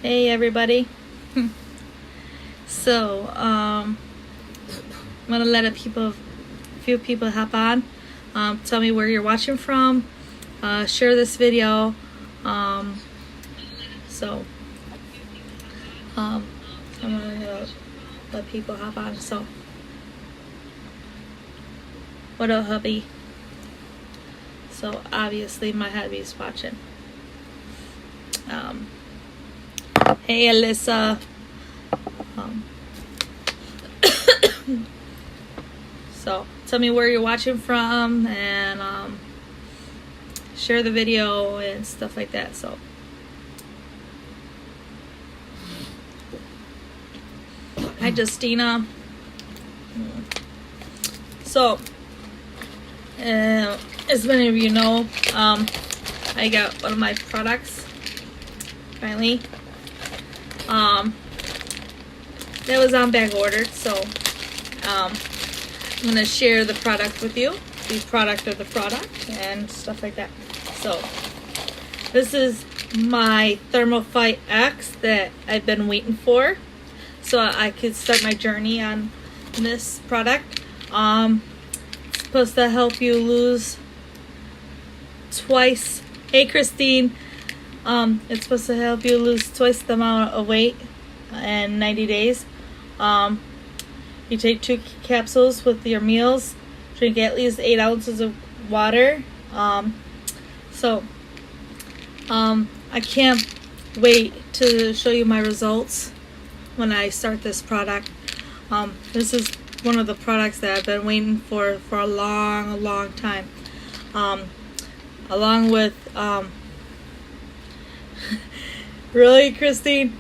Hey everybody. So I'm gonna let a few people hop on. Tell me where you're watching from. Share this video. I'm gonna let people hop on. So, what up, hubby? So obviously my hubby's watching. Hey Alyssa. So tell me where you're watching from and share the video and stuff like that. So hi Justina. So as many of you know, I got one of my products finally. That was on back ordered, so I'm gonna share the product with you, the product of the product and stuff like that. So this is my ThermofightX that I've been waiting for, so I could start my journey on this product. It's supposed to help you lose twice. Hey Christine. It's supposed to help you lose twice the amount of weight in 90 days. You take 2 capsules with your meals. Drink at least 8 ounces of water. I can't wait to show you my results when I start this product. This is one of the products that I've been waiting for a long time. Along with really, Christine?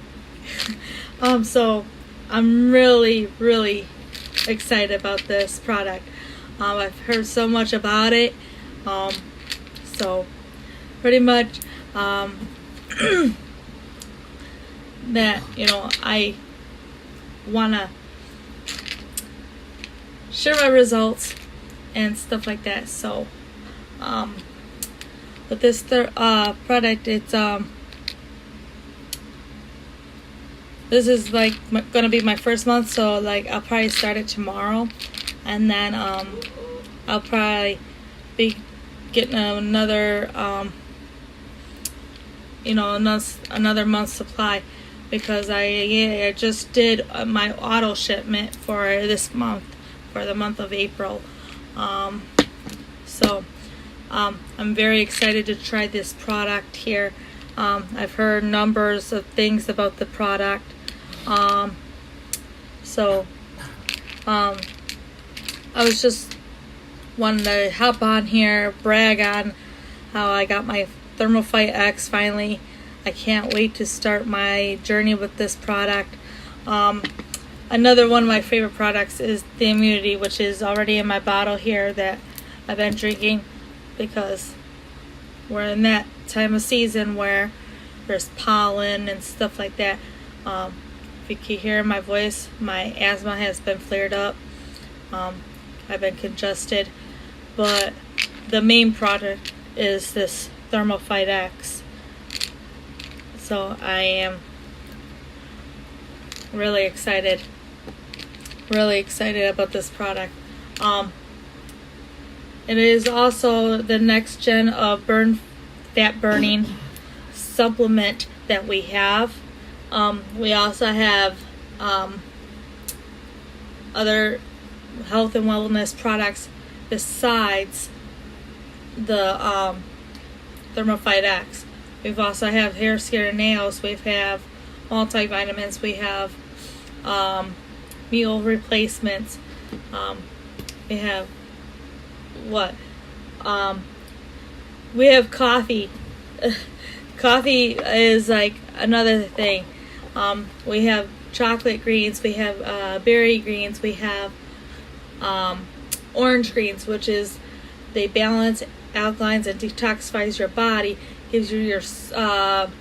So I'm really excited about this product. I've heard so much about it. So pretty much that, I wanna share my results and stuff like that. So with this product, it's this is like gonna be my first month, so like I'll probably start it tomorrow, and then I'll probably be getting another another month's supply, because I just did my auto shipment for this month, for the month of April. So I'm very excited to try this product here. I've heard numbers of things about the product. I was just wanting to hop on here, brag on how I got my ThermofightX finally. I can't wait to start my journey with this product. Another one of my favorite products is the Immunity, which is already in my bottle here that I've been drinking, because we're in that time of season where there's pollen and stuff like that. If you can hear my voice, my asthma has been flared up. I've been congested, but the main product is this ThermofightX. So I am really excited about this product. It is also the next gen of fat burning supplement that we have. We also have other health and wellness products besides the ThermofightX. We've also have hair, skin, and nails. We have multivitamins. We have meal replacements. We have we have coffee. Coffee is like another thing. We have chocolate greens. We have berry greens. We have orange greens, which is they balance alkalines and detoxifies your body. Gives you your servings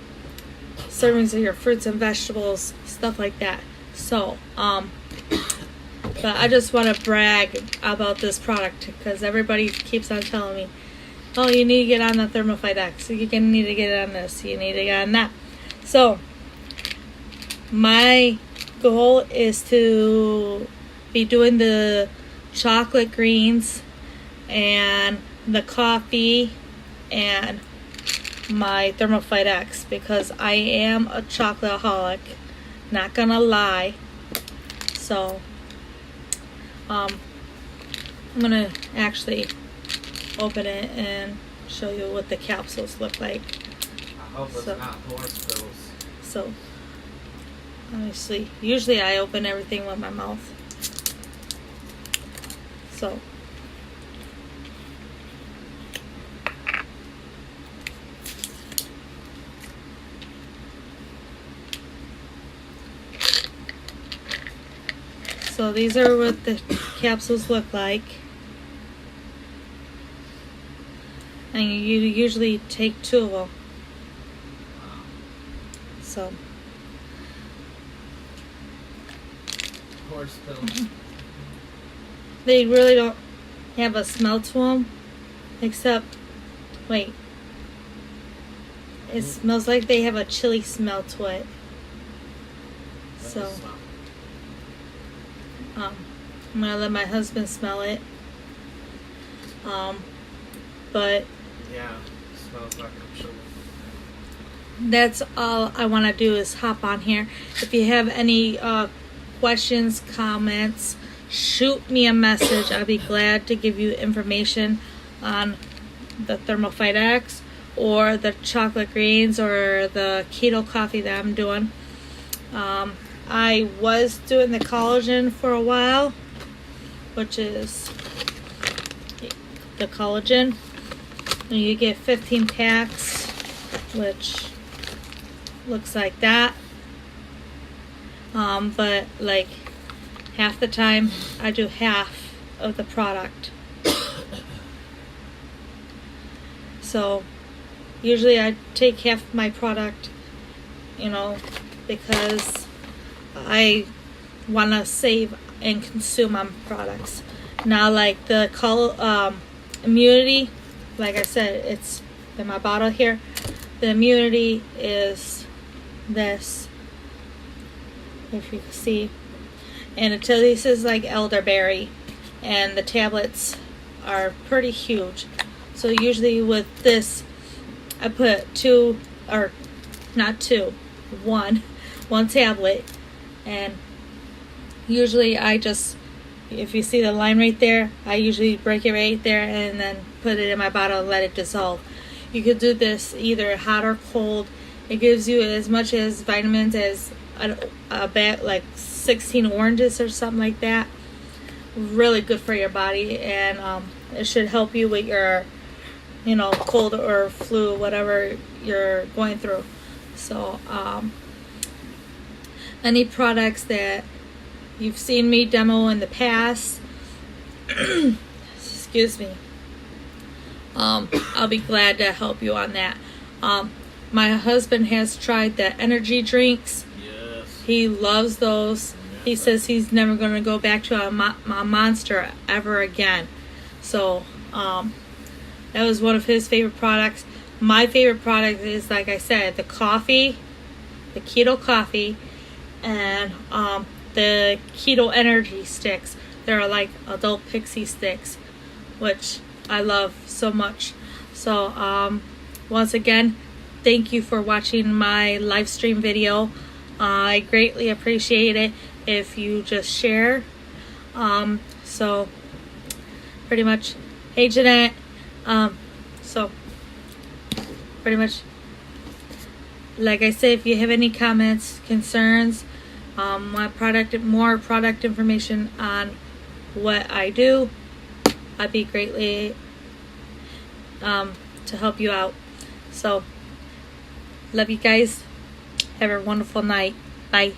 of your fruits and vegetables, stuff like that. So, but I just want to brag about this product, because everybody keeps on telling me, oh, you need to get on the ThermofightX. You're going to need to get on this. You need to get on that. So, my goal is to be doing the chocolate greens and the coffee and my ThermofightX, because I am a chocolateaholic, not gonna lie. So I'm gonna actually open it and show you what the capsules look like. I hope it's not horse pills. So let me see. Usually I open everything with my mouth. So these are what the capsules look like. And you usually take 2 of them. So Horse pills. they really don't have a smell to them, except, wait, it smells like they have a chili smell to it. So I'm gonna let my husband smell it. But yeah, it smells like a chili. That's all I want to do is hop on here. If you have any questions, comments, shoot me a message. I'll be glad to give you information on the ThermofightX or the chocolate greens or the keto coffee that I'm doing. I was doing the collagen for a while, which is the collagen. And you get 15 packs, which looks like that. But like half the time I do half of the product. So usually I take half of my product, because I want to save and consume on products. Now, like the immunity, like I said, it's in my bottle here. The immunity is this, if you can see, and this is like elderberry, and the tablets are pretty huge. So usually with this, I put one tablet, and usually I just, if you see the line right there, I usually break it right there and then put it in my bottle and let it dissolve. You could do this either hot or cold. It gives you as much as vitamins as a bat, like 16 oranges or something like that. Really good for your body, and it should help you with your, cold or flu, whatever you're going through. So any products that you've seen me demo in the past, excuse me, I'll be glad to help you on that. My husband has tried the energy drinks. Yes. He loves those. He says he's never going to go back to a Monster ever again. So that was one of his favorite products. My favorite product is, like I said, the coffee, the keto coffee, and the keto energy sticks. They're like adult pixie sticks, which I love so much. So once again, thank you for watching my live stream video. I greatly appreciate it if you just share. So pretty much, hey Jeanette. So pretty much, like I said, if you have any comments, concerns, more product information on what I do, I'd be greatly to help you out. So love you guys. Have a wonderful night. Bye.